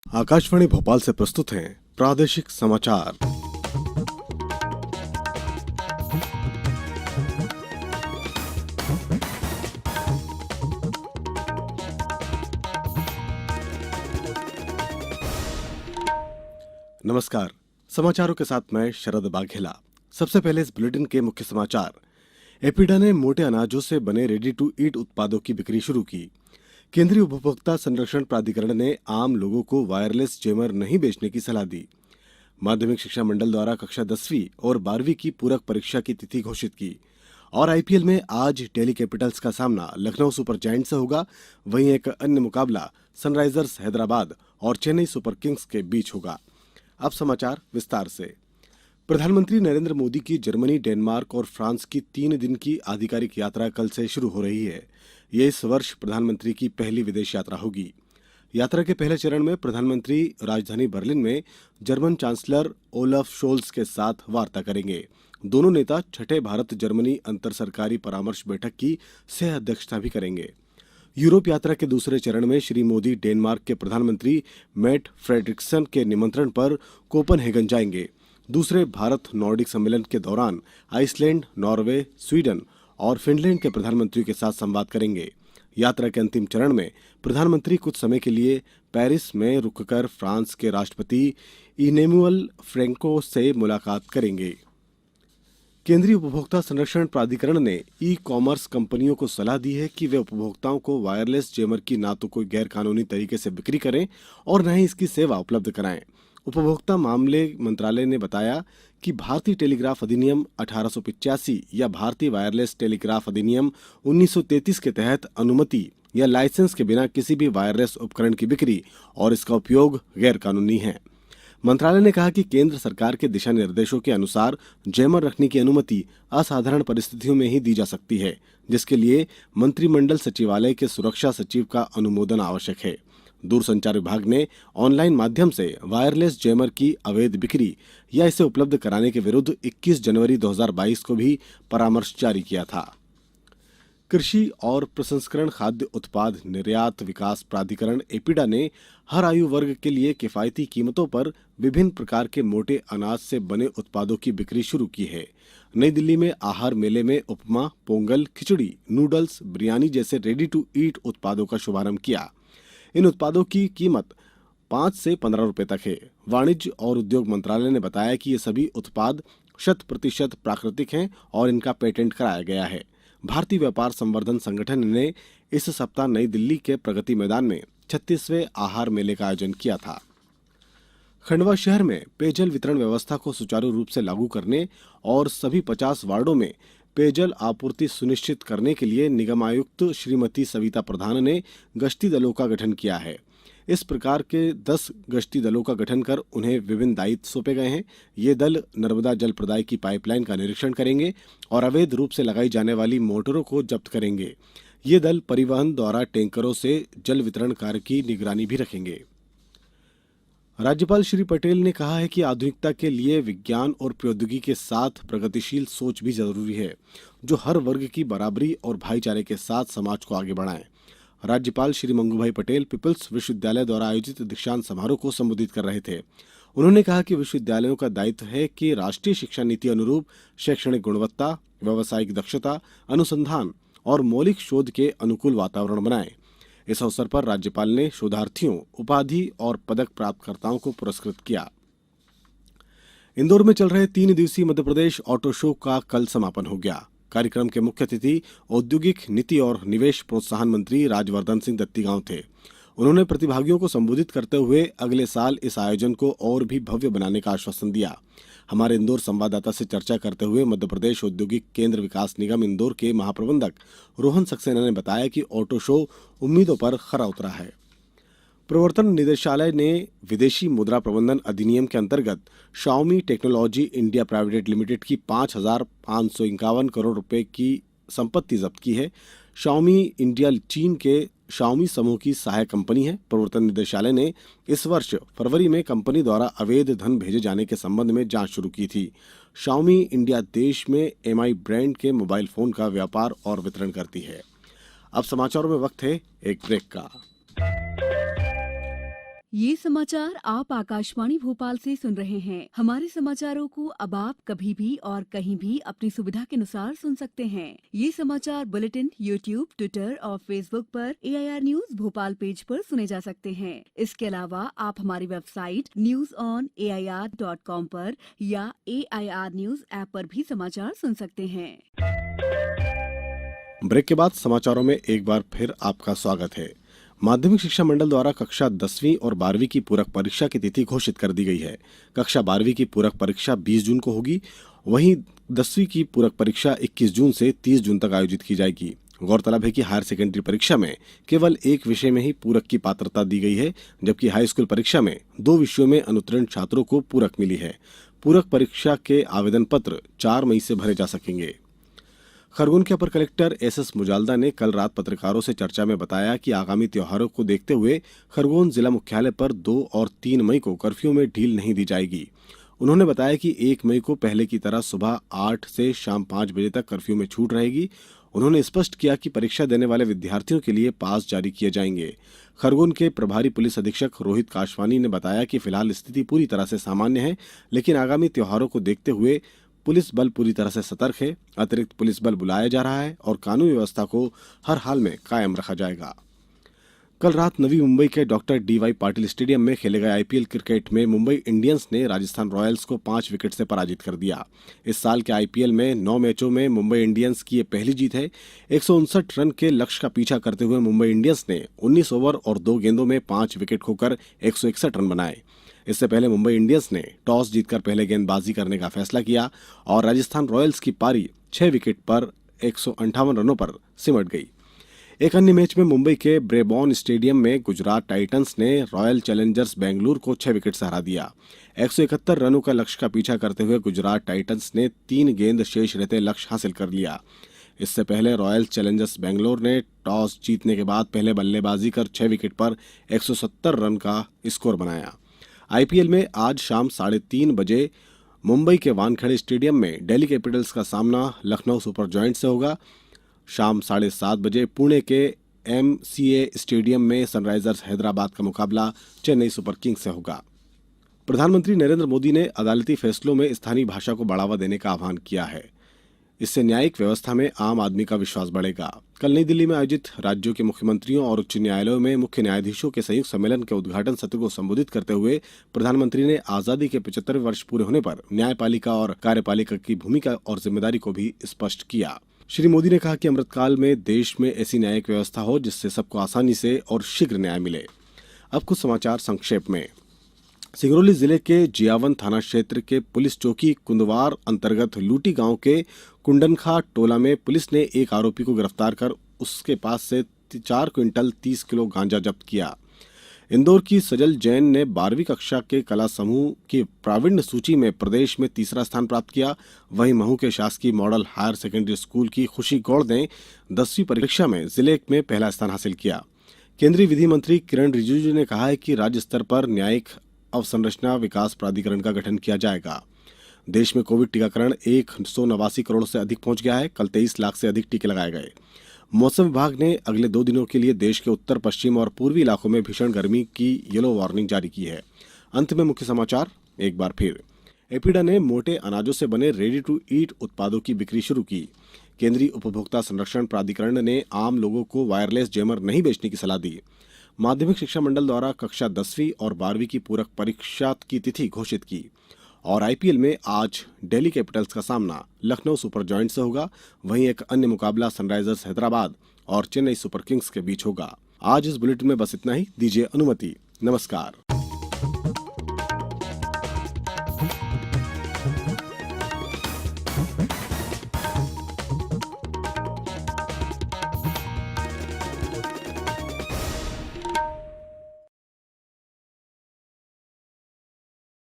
आकाशवाणी भोपाल से प्रस्तुत हैं प्रादेशिक समाचार। नमस्कार, समाचारों के साथ मैं शरद बाघेला। सबसे पहले इस बुलेटिन के मुख्य समाचार। एपीडा ने मोटे अनाजों से बने रेडी टू ईट उत्पादों की बिक्री शुरू की। केंद्रीय उपभोक्ता संरक्षण प्राधिकरण ने आम लोगों को वायरलेस जैमर नहीं बेचने की सलाह दी। माध्यमिक शिक्षा मंडल द्वारा कक्षा 10वीं और 12वीं की पूरक परीक्षा की तिथि घोषित की। और आईपीएल में आज दिल्ली कैपिटल्स का सामना लखनऊ सुपर जायंट्स से होगा। वहीं एक अन्य मुकाबला सनराइजर्स हैदराबाद और चेन्नई सुपर किंग्स के बीच होगा। अब समाचार विस्तार से। प्रधानमंत्री नरेंद्र मोदी की जर्मनी, डेनमार्क और फ्रांस की 3 दिन की आधिकारिक यात्रा कल से शुरू हो रही है। ये इस वर्ष प्रधानमंत्री की पहली विदेश यात्रा होगी। यात्रा के पहले चरण में प्रधानमंत्री राजधानी बर्लिन में जर्मन चांसलर ओलफ शोल्स के साथ वार्ता करेंगे। दोनों नेता छठे भारत जर्मनी अंतर सरकारी परामर्श बैठक की सह अध्यक्षता भी करेंगे। यूरोप यात्रा के दूसरे चरण में श्री मोदी डेनमार्क के प्रधानमंत्री मेट फ्रेडरिक्सन के निमंत्रण पर कोपनहेगन जाएंगे। दूसरे भारत नॉर्डिक सम्मेलन के दौरान आइसलैंड, नॉर्वे, स्वीडन और फिनलैंड के प्रधानमंत्रियों के साथ संवाद करेंगे। यात्रा के अंतिम चरण में प्रधानमंत्री कुछ समय के लिए पेरिस में रुककर फ्रांस के राष्ट्रपति इमैनुअल फ्रैंको से मुलाकात करेंगे। केंद्रीय उपभोक्ता संरक्षण प्राधिकरण ने ई कॉमर्स कंपनियों को सलाह दी है कि वे उपभोक्ताओं को वायरलेस जैमर की ना तो कोई गैरकानूनी तरीके से बिक्री करें और न ही इसकी सेवा उपलब्ध कराएं। उपभोक्ता मामले मंत्रालय ने बताया कि भारतीय टेलीग्राफ अधिनियम 1885 या भारतीय वायरलेस टेलीग्राफ अधिनियम 1933 के तहत अनुमति या लाइसेंस के बिना किसी भी वायरलेस उपकरण की बिक्री और इसका उपयोग गैरकानूनी है। मंत्रालय ने कहा कि केंद्र सरकार के दिशा निर्देशों के अनुसार जैमर रखने की अनुमति असाधारण परिस्थितियों में ही दी जा सकती है, जिसके लिए मंत्रिमंडल सचिवालय के सुरक्षा सचिव का अनुमोदन आवश्यक है। दूरसंचार विभाग ने ऑनलाइन माध्यम से वायरलेस जैमर की अवैध बिक्री या इसे उपलब्ध कराने के विरुद्ध 21 जनवरी 2022 को भी परामर्श जारी किया था। कृषि और प्रसंस्करण खाद्य उत्पाद निर्यात विकास प्राधिकरण एपीडा ने हर आयु वर्ग के लिए किफायती कीमतों पर विभिन्न प्रकार के मोटे अनाज से बने उत्पादों की बिक्री शुरू की है। नई दिल्ली में आहार मेले में उपमा, पोंगल, खिचड़ी, नूडल्स, बिरयानी जैसे रेडी टू ईट उत्पादों का शुभारंभ किया। इन उत्पादों की कीमत 5 से 15 रुपए तक है। वाणिज्य और उद्योग मंत्रालय ने बताया कि ये सभी उत्पाद 100% प्राकृतिक हैं और इनका पेटेंट कराया गया है। भारतीय व्यापार संवर्धन संगठन ने इस सप्ताह नई दिल्ली के प्रगति मैदान में 36वें आहार मेले का आयोजन किया था। खंडवा शहर में पेयजल वितरण व्यवस्था को सुचारू रूप से लागू करने और सभी 50 वार्डों में पेयजल आपूर्ति सुनिश्चित करने के लिए निगम आयुक्त श्रीमती सविता प्रधान ने गश्ती दलों का गठन किया है। इस प्रकार के 10 गश्ती दलों का गठन कर उन्हें विभिन्न दायित्व सौंपे गए हैं। ये दल नर्मदा जल प्रदाय की पाइपलाइन का निरीक्षण करेंगे और अवैध रूप से लगाई जाने वाली मोटरों को जब्त करेंगे। ये दल परिवहन द्वारा टैंकरों से जल वितरण कार्य की निगरानी भी रखेंगे। राज्यपाल श्री पटेल ने कहा है कि आधुनिकता के लिए विज्ञान और प्रौद्योगिकी के साथ प्रगतिशील सोच भी जरूरी है, जो हर वर्ग की बराबरी और भाईचारे के साथ समाज को आगे बढ़ाए। राज्यपाल श्री मंगूभाई पटेल पीपल्स विश्वविद्यालय द्वारा आयोजित दीक्षांत समारोह को संबोधित कर रहे थे। उन्होंने कहा कि विश्वविद्यालयों का दायित्व है कि राष्ट्रीय शिक्षा नीति अनुरूप शैक्षणिक गुणवत्ता, व्यावसायिक दक्षता, अनुसंधान और मौलिक शोध के अनुकूल वातावरण बनाएं। इस अवसर पर राज्यपाल ने शोधार्थियों, उपाधि और पदक प्राप्तकर्ताओं को पुरस्कृत किया। इंदौर में चल रहे 3 दिवसीय मध्यप्रदेश ऑटो शो का कल समापन हो गया। कार्यक्रम के मुख्य अतिथि औद्योगिक नीति और निवेश प्रोत्साहन मंत्री राजवर्धन सिंह दत्तीगांव थे। उन्होंने प्रतिभागियों को संबोधित करते हुए अगले साल इस आयोजन को और भी भव्य बनाने का आश्वासन दिया। हमारे इंदौर संवाददाता से चर्चा करते हुए मध्यप्रदेश औद्योगिक केंद्र विकास निगम इंदौर के महाप्रबंधक रोहन सक्सेना ने बताया कि ऑटो शो उम्मीदों पर खरा उतरा है। प्रवर्तन निदेशालय ने विदेशी मुद्रा प्रबंधन अधिनियम के अंतर्गत Xiaomi technology India private limited की 5,551 करोड़ रुपए की संपत्ति जब्त की है। शाओमी इंडिया चीन के शाओमी समूह की सहायक कंपनी है। प्रवर्तन निदेशालय ने इस वर्ष फरवरी में कंपनी द्वारा अवैध धन भेजे जाने के संबंध में जांच शुरू की थी। शाओमी इंडिया देश में एमआई ब्रांड के मोबाइल फोन का व्यापार और वितरण करती है। अब समाचारों में वक्त है एक ब्रेक का। ये समाचार आप आकाशवाणी भोपाल से सुन रहे हैं। हमारे समाचारों को अब आप कभी भी और कहीं भी अपनी सुविधा के अनुसार सुन सकते हैं। ये समाचार बुलेटिन यूट्यूब, ट्विटर और फेसबुक पर AIR न्यूज भोपाल पेज पर सुने जा सकते हैं। इसके अलावा आप हमारी वेबसाइट newsonair.com पर या AIR न्यूज ऐप पर भी समाचार सुन सकते हैं। ब्रेक के बाद समाचारों में एक बार फिर आपका स्वागत है। माध्यमिक शिक्षा मंडल द्वारा कक्षा 10वीं और 12वीं की पूरक परीक्षा की तिथि घोषित कर दी गई है। कक्षा 12वीं की पूरक परीक्षा 20 जून को होगी, वहीं 10वीं की पूरक परीक्षा 21 जून से 30 जून तक आयोजित की जाएगी। गौरतलब है कि हायर सेकेंडरी परीक्षा में केवल एक विषय में ही पूरक की पात्रता दी गई है, जबकि हाई स्कूल परीक्षा में 2 विषयों में अनुत्तीर्ण छात्रों को पूरक मिली है। पूरक परीक्षा के आवेदन पत्र 4 मई से भरे जा सकेंगे। खरगोन के अपर कलेक्टर SS मुजाल्दा ने कल रात पत्रकारों से चर्चा में बताया कि आगामी त्योहारों को देखते हुए खरगोन जिला मुख्यालय पर 2 और 3 मई को कर्फ्यू में ढील नहीं दी जाएगी। उन्होंने बताया कि 1 मई को पहले की तरह सुबह 8 से शाम 5 बजे तक कर्फ्यू में छूट रहेगी। उन्होंने स्पष्ट किया कि परीक्षा देने वाले विद्यार्थियों के लिए पास जारी किए जाएंगे। खरगोन के प्रभारी पुलिस अधीक्षक रोहित काशवानी ने बताया कि फिलहाल स्थिति पूरी तरह से सामान्य है, लेकिन आगामी त्योहारों को देखते हुए पुलिस बल पूरी तरह से सतर्क है। अतिरिक्त पुलिस बल बुलाया जा रहा है और कानून व्यवस्था को हर हाल में कायम रखा जाएगा। कल रात नवी मुंबई के डॉक्टर DY पाटिल स्टेडियम में खेले गए IPL क्रिकेट में मुंबई इंडियंस ने राजस्थान रॉयल्स को 5 विकेट से पराजित कर दिया। इस साल के IPL में 9 मैचों में मुंबई इंडियंस की ये पहली जीत है। 159 रन के लक्ष्य का पीछा करते हुए मुंबई इंडियंस ने 19 ओवर और 2 गेंदों में 5 विकेट खोकर 161 रन बनाए। इससे पहले मुंबई इंडियंस ने टॉस जीतकर पहले गेंदबाजी करने का फैसला किया और राजस्थान रॉयल्स की पारी 6 विकेट पर 158 रनों पर सिमट गई। एक अन्य मैच में मुंबई के ब्रेबॉर्न स्टेडियम में गुजरात टाइटंस ने रॉयल चैलेंजर्स बेंगलुरु को 6 विकेट से हरा दिया। 171 रनों का लक्ष्य का पीछा करते हुए गुजरात टाइटंस ने 3 गेंद शेष रहते लक्ष्य हासिल कर लिया। इससे पहले रॉयल चैलेंजर्स बेंगलुरु ने टॉस जीतने के बाद पहले बल्लेबाजी कर 6 विकेट पर 170 रन का स्कोर बनाया। IPL में आज शाम 3:30 बजे मुंबई के वानखेड़े स्टेडियम में दिल्ली कैपिटल्स का सामना लखनऊ सुपर जायंट्स से होगा। शाम 7:30 बजे पुणे के MCA स्टेडियम में सनराइजर्स हैदराबाद का मुकाबला चेन्नई सुपर किंग्स से होगा। प्रधानमंत्री नरेंद्र मोदी ने अदालती फैसलों में स्थानीय भाषा को बढ़ावा देने का आह्वान किया है। इससे न्यायिक व्यवस्था में आम आदमी का विश्वास बढ़ेगा। कल नई दिल्ली में आयोजित राज्यों के मुख्यमंत्रियों और उच्च न्यायालयों में मुख्य न्यायाधीशों के संयुक्त सम्मेलन के उद्घाटन सत्र को संबोधित करते हुए प्रधानमंत्री ने आजादी के 75वें वर्ष पूरे होने पर न्यायपालिका और कार्यपालिका की भूमिका और जिम्मेदारी को भी स्पष्ट किया। श्री मोदी ने कहा कि अमृतकाल में देश में ऐसी न्यायिक व्यवस्था हो जिससे सबको आसानी से और शीघ्र न्याय मिले। अब कुछ समाचार संक्षेप में। सिंगरौली जिले के जियावन थाना क्षेत्र के पुलिस चौकी कुंदवार अंतर्गत लूटी गांव के कुंडनखा टोला में पुलिस ने एक आरोपी को गिरफ्तार कर उसके पास से 4 क्विंटल 30 किलो गांजा जब्त किया। इंदौर की सजल जैन ने 12वीं कक्षा के कला समूह की प्रावीण्य सूची में प्रदेश में तीसरा स्थान प्राप्त किया। वहीं महू के शासकीय मॉडल हायर सेकेंडरी स्कूल की खुशी गौड़ ने 10वीं परीक्षा में जिले में पहला स्थान हासिल किया। केंद्रीय विधि मंत्री किरण रिजिजू ने कहा है कि राज्य स्तर पर न्यायिक अवसंरचना विकास प्राधिकरण का गठन किया जाएगा। देश में कोविड टीकाकरण 189 करोड़ से अधिक पहुंच गया है। कल 23 लाख से अधिक टीके लगाए गए। मौसम विभाग ने अगले 2 दिनों के लिए देश के उत्तर पश्चिम और पूर्वी इलाकों में भीषण गर्मी की येलो वार्निंग जारी की है। अंत में मुख्य समाचार एक बार फिर। एपीडा ने मोटे अनाजों से बने रेडी टू ईट उत्पादों की बिक्री शुरू की। केंद्रीय उपभोक्ता संरक्षण प्राधिकरण ने आम लोगों को वायरलेस जैमर नहीं बेचने की सलाह दी। माध्यमिक शिक्षा मंडल द्वारा कक्षा 10वीं और 12वीं की पूरक परीक्षा की तिथि घोषित की। और IPL में आज दिल्ली कैपिटल्स का सामना लखनऊ सुपर जायंट्स से होगा। वहीं एक अन्य मुकाबला सनराइजर्स हैदराबाद और चेन्नई सुपर किंग्स के बीच होगा। आज इस बुलेटिन में बस इतना ही। दीजिए अनुमति। नमस्कार।